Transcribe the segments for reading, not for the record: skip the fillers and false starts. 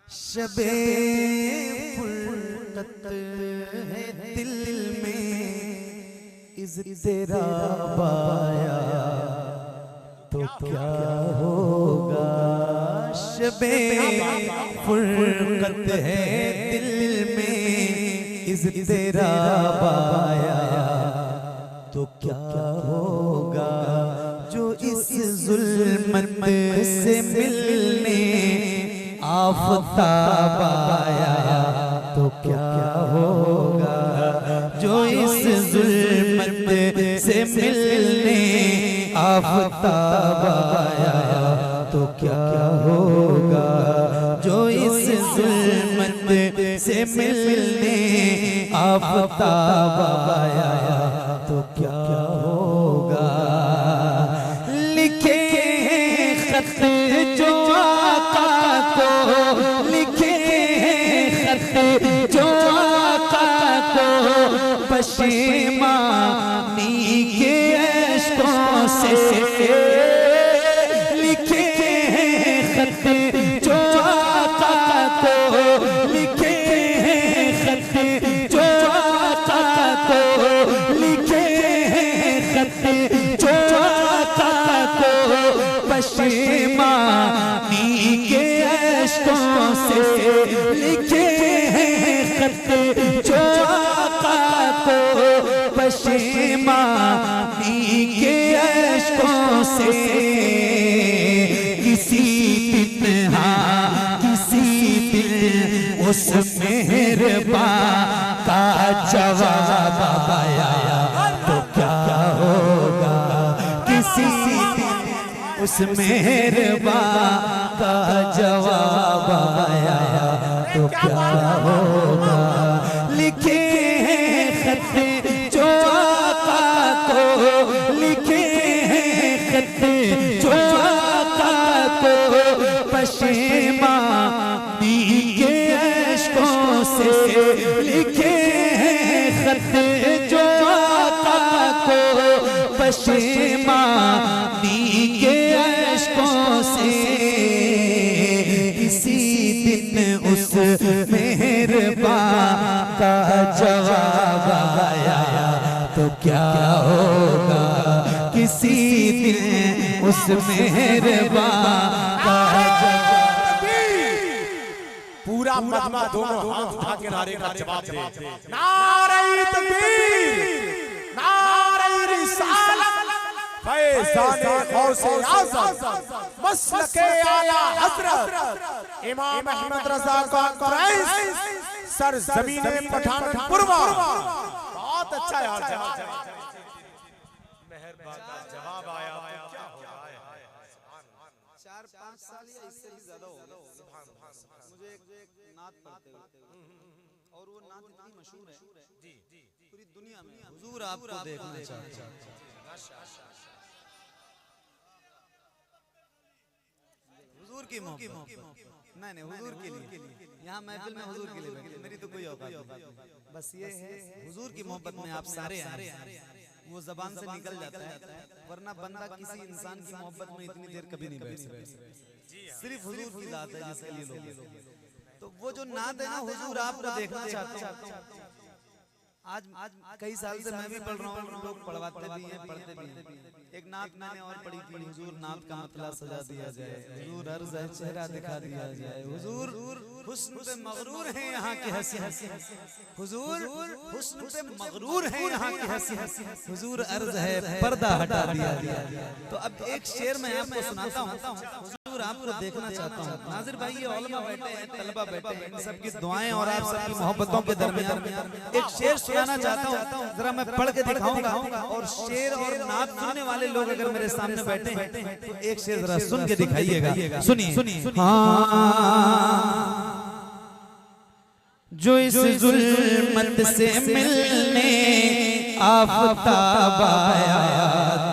शबे फुर्कत है दिल में इज़्तिराब आया तो क्या होगा। शबे फुर्कत है दिल में इज़्तिराब आया तो क्या होगा। जो इस ज़ुल्मत से मिलने आफ़ताब आया तो क्या होगा। जो इस ज़ुल्मत से मिलने आफ़ताब आया तो क्या होगा। जो इस ज़ुल्मत से मिलने आफ़ताब आया तो क्या होगा। लिखे खत जो आका को, लिखे खत जो आका को पशेमानी के अश्कों से, लिखे खत जो आका को, लिखे खत जो आका को, लिखे खत जो आका को पशेमानी के अश्कों से, लिखे खत जो आका को पशेमानी के अश्कों से। किसी दिन उस मेहरबान का जवाब आया तो क्या होगा। किसी दिन उस मेहरबान का जवाब आया तो क्या होगा। लिखे खत जो आका को, लिखे खत जो आका को पशेमानी के अश्कों से, लिखे खत जो आका को पशेमानी के अश्कों से। किसी दिन उस मेहरबान का जवाब आया तो क्या होगा। किसी दिन उस मेहरबान का जवाब। पूरा मजमा दोनों हाथ उठा के नारे का जवाब दे। नारे तकबीर, नारे रिसालत, फैज़ाने गौसे आज़म, मसलके आला हज़रत इमाम अहमद रज़ा खान कुरैशी, सरज़मीने पठानपुर। बहुत अच्छा यार मेहरबान का जवाब आया तो क्या होगा। 4-5 साल या इससे भी ज्यादा हो गया मुझे एक नात पढ़ते हुए, और वो नात इतनी मशहूर है पूरी दुनिया में। हुजूर आपको देखना चाहते हैं। हुजूर की मोहब्बत, नहीं हुजूर के लिए, यहाँ महफिल में हुजूर के लिए बैठे, मेरी तो कोई औकात नहीं। बस ये है हुजूर की मोहब्बत में आप सारे आए, वो जबान से निकल जाता है, वरना बंदा किसी इंसान की मोहब्बत में इतनी देर कभी नहीं बैठ सकता। सिर्फ हुजूर की बात है जिसके लिए लोग। तो वो जो नात है ना, हुजूर आपको देखना चाहते हैं। आज कई साल से मैं भी पढ़ रहा हूँ, लोग पढ़वाते भी हैं, पढ़ते भी हैं। एक नात मैंने और पढ़ी थी, हुजूर नात का मतला सजा दिया जाए, हुजूर अर्ज़ है चेहरा दिखा दिया जाए, हुजूर हुस्न पे मगरूर हैं यहाँ के हंसी, हुजूर हुस्न पे मगरूर हैं यहाँ के हंसी, हुजूर अर्ज़ है पर्दा हटा दिया जाए। तो अब एक शेर मैं आपको सुनाता हूँ, हुजूर आपको देखना चाहता हूँ। नाज़िर भाई, ये उलमा बैठे हैं, तलबा बैठे हैं, इन सबकी दुआएं और आप सबकी मोहब्बतों के दरमियान एक शेर सुनाना चाहता हूँ। जरा मैं पढ़ के दिखाऊंगा, और शेर और नात सुनने वाले लोग अगर मेरे सामने बैठे हैं तो एक शेर जरा सुन के दिखाइएगा। सुनिए। जो इस ज़ुल्मत से मिलने आफ़ताब आया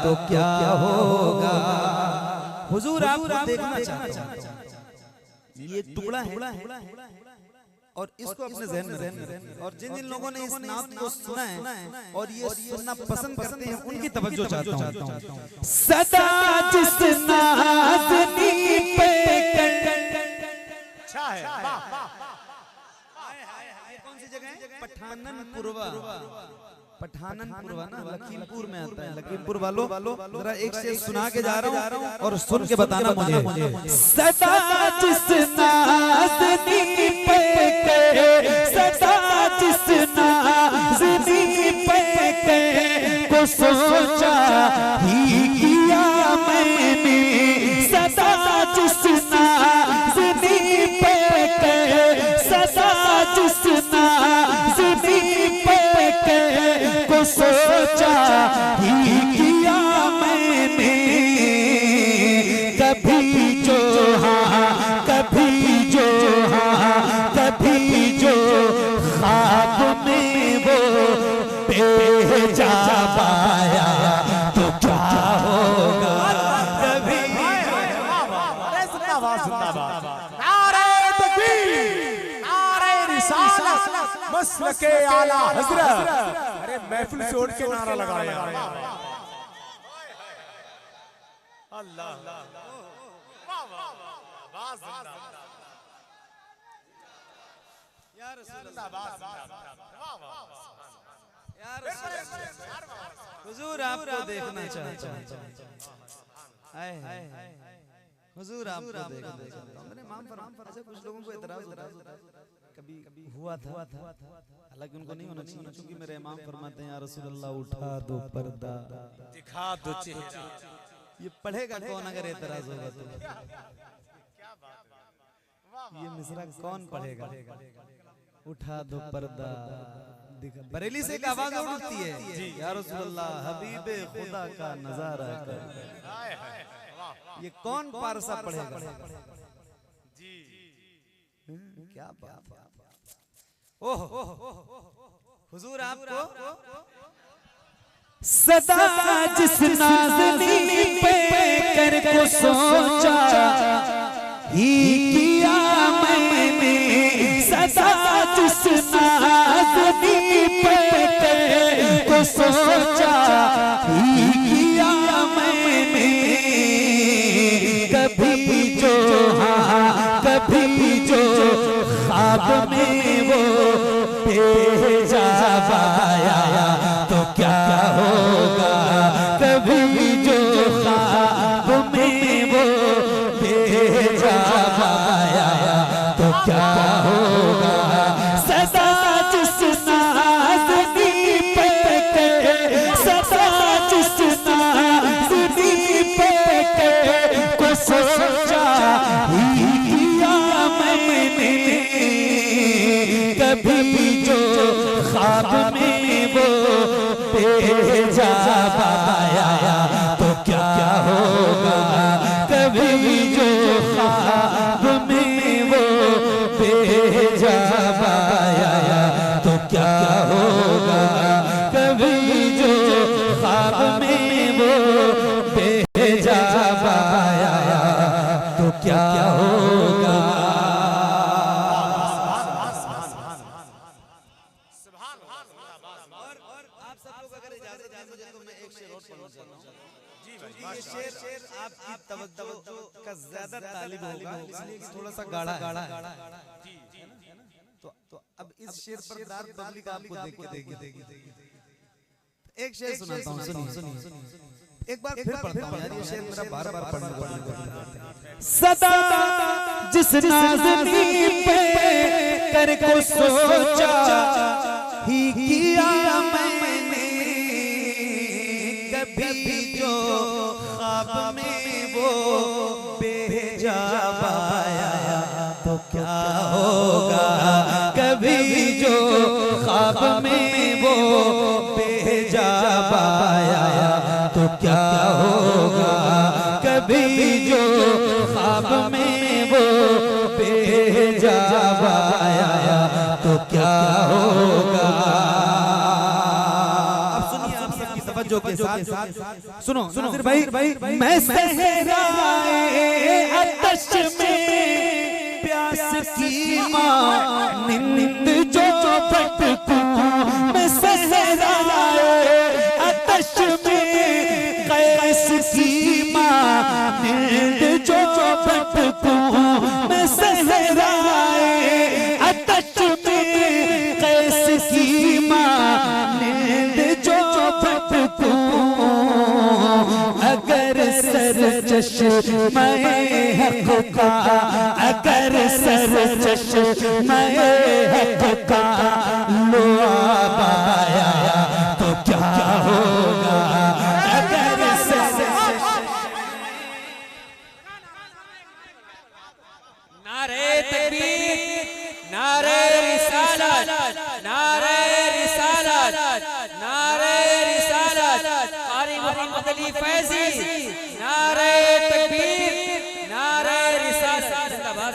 तो क्या होगा। हुजूर आपको देखना चाहते हैं। ये टुकड़ा है और इसको अपने ज़हन में रखें। और जिन जिन लोगों ने इस नात को सुना है और ये सुनना पसंद करते हैं, उनकी तवज्जो चाहता हूँ। सदा जिस नाज़नी पे अच्छा है, वाह वाह। कौन सी जगह है? पठाननपुरवा। पठाननपुरवा ना लखीमपुर में आता है। लखीमपुर वालों जरा एक से सुना के जा रहा हूँ और सुन के बताना मुझे। सदा जिस नाज़नी पे सदा जिस नाज़नी पे को सोचा ही किया मैंने। सदा जिस नाज़नी पे सदा जिस नाज़नी पे को सोचा ही किया मैंने। कभी जो हाँ कभी जो हाँ कभी जो ख्वाब में वो भेजा पाया तो क्या होगा। कभी अरे जिंदाबाद जिंदाबाद। नारे तकबीर, नारे रिसालत, मसलके आला हजरत। अरे महफिल से उठ के नारा लगाया। अल्लाह वाह वाह वाह जिंदाबाद। या रसूल जिंदाबाद वाह वाह। या रसूल हुजूर आपको देखना चाहता हूं। हुजूर आपको देखना चाहता हूं। मैंने इमाम फरमा कुछ लोगों को एतराज होता है, कभी हुआ था, हालांकि उनको नहीं होना चाहिए क्योंकि मेरे इमाम फरमाते हैं या रसूल अल्लाह उठा दो पर्दा दिखा दो चेहरा। ये पढ़ेगा कौन अगर एतराज होगा तो? ये मिसरा कौन पढ़ेगा? उठा दो पर्दा बरेली से एक आवाज उठती है या रसूल अल्लाह हबीबे खुदा का नजारा कर। ये कौन पारसा पढ़ेगा? जी क्या बात है। ओह हुजूर आपको सदा जिस नाज़नी पे कर को सोचा ही किया मैंने। सदा जिस नाज़नी पे कर को सोचा ही किया मैंने। कभी जो हाँ कभी जो ख्वाब में वो भेजा पाया तो क्या होगा। कभी जो ख्वाब में वो भेजा पाया तो क्या होगा। सदा जिस नाज़नी पे सदा जिस नाज़नी पे को सोचा ही किया मैंने। कभी जो ख्वाब में वो भेजा पाया तो क्या होगा। कभी जो ख्वाब में वो भेजा पाया तो क्या होगा। कभी जो ख्वाब में वो भेजा पाया तो क्या होगा। आप सब लोग अगर इजाजत दें मुझे तो मैं एक शेर और पढ़ना चाहता हूं। ये शेर आपकी तवज्जो का ज्यादा तालिब होगा इसलिए कि थोड़ा सा गाढ़ा तो अब इस शेर पर दाद पब्लिक आपको देख के देगी। एक शेर सुनाता हूं, सुनिए एक बार फिर पढ़ता हूं यार, ये शेर मेरा बार-बार पढ़ना पड़ता है। सदा जिस नाज़नी पे कर को सोचा ही किया मैंने। कभी जो ख्वाब में वो भेजा पाया तो क्या होगा। कभी जो ख्वाब में वो भेजा पाया तो क्या होगा। कभी जो ख्वाब में वो भेजा पाया तो क्या होगा। अब सुनिए आप सबकी तवज्जो के साथ सुनो नाज़िर भाई मैं सहराए आतश में प्यास की मानिंद जो भटकूं। मैं सहराए आतश में कैस की मानिंद जो भटकूं। मैं सहराए चश्मे हक का, अगर सर चश्मे हक का लो आया तो क्या होगा। अगर सर नारे तकबीर, नारे रिसालत, नारे रिसालत, नारे रिसालत, कारी मोहम्मद अली फैजी, नारे तकबीर, नारे रिसालत, जिंदाबाद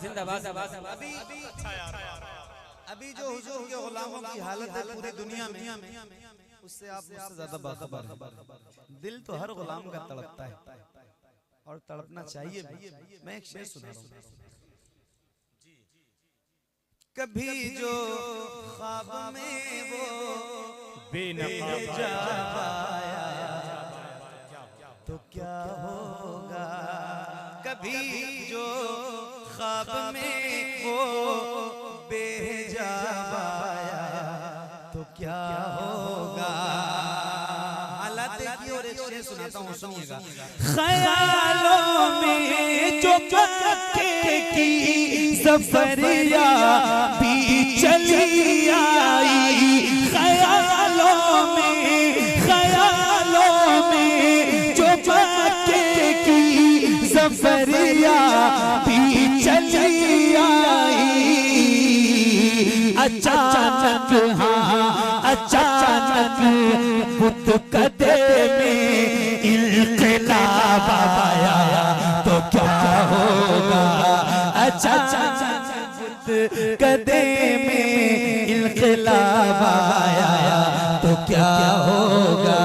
जिंदाबाद जिंदाबाद। अभी जो हुजूर के गुलामों की हालत है पूरी दुनिया में, उससे आप मुझसे ज्यादा बाखबर हैं। दिल तो हर गुलाम का तड़पता है और तड़पना चाहिए भी। मैं एक शेर सुना रहा हूं। कभी जो ख्वाब में वो बेनकाब आया तो क्या होगा। कभी जो ख्वाब में वो बेहिजाब आया तो क्या होगा। हालात देखिए और एक शेर सुनाता हूँ, सुनिएगा। ख्यालों में जो मक्के की सफरिया भी चली आई, ख्यालों में जो मक्के की सफरिया भी चली आई। अचानक अचानक बुत कदे में इनकलाब आया तो क्या होगा। अचानक बुत कदे में इनकलाब आया तो क्या होगा।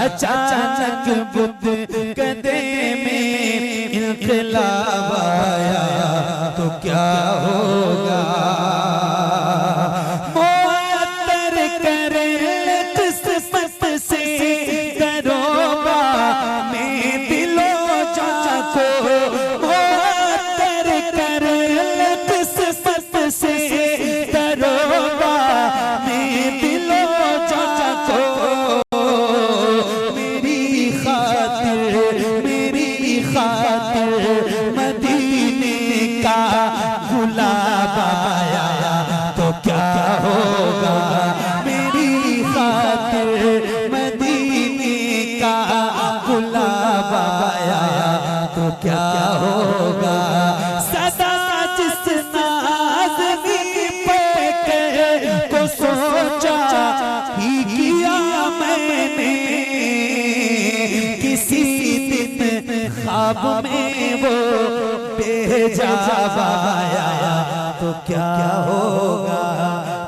अचानक बुत कदे में इनकलाब आया तो क्या होगा। मदीने का गुलाब आया तो क्या होगा। मेरी खातिर मदीने का गुलाब आया तो क्या होगा। सदा जिस नाज़नी पे को सोचा ही किया मैंने, किसी दिन ख्वाब में वो बेहिजाब आया तो क्या होगा।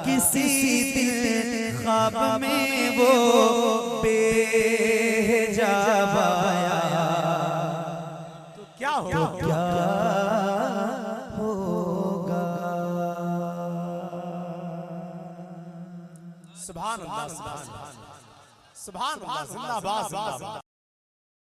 किसी दिन ख्वाब में वो बेहिजाब आया तो क्या होगा। सुभान अल्लाह, सुभान अल्लाह, जिंदाबाद जिंदाबाद।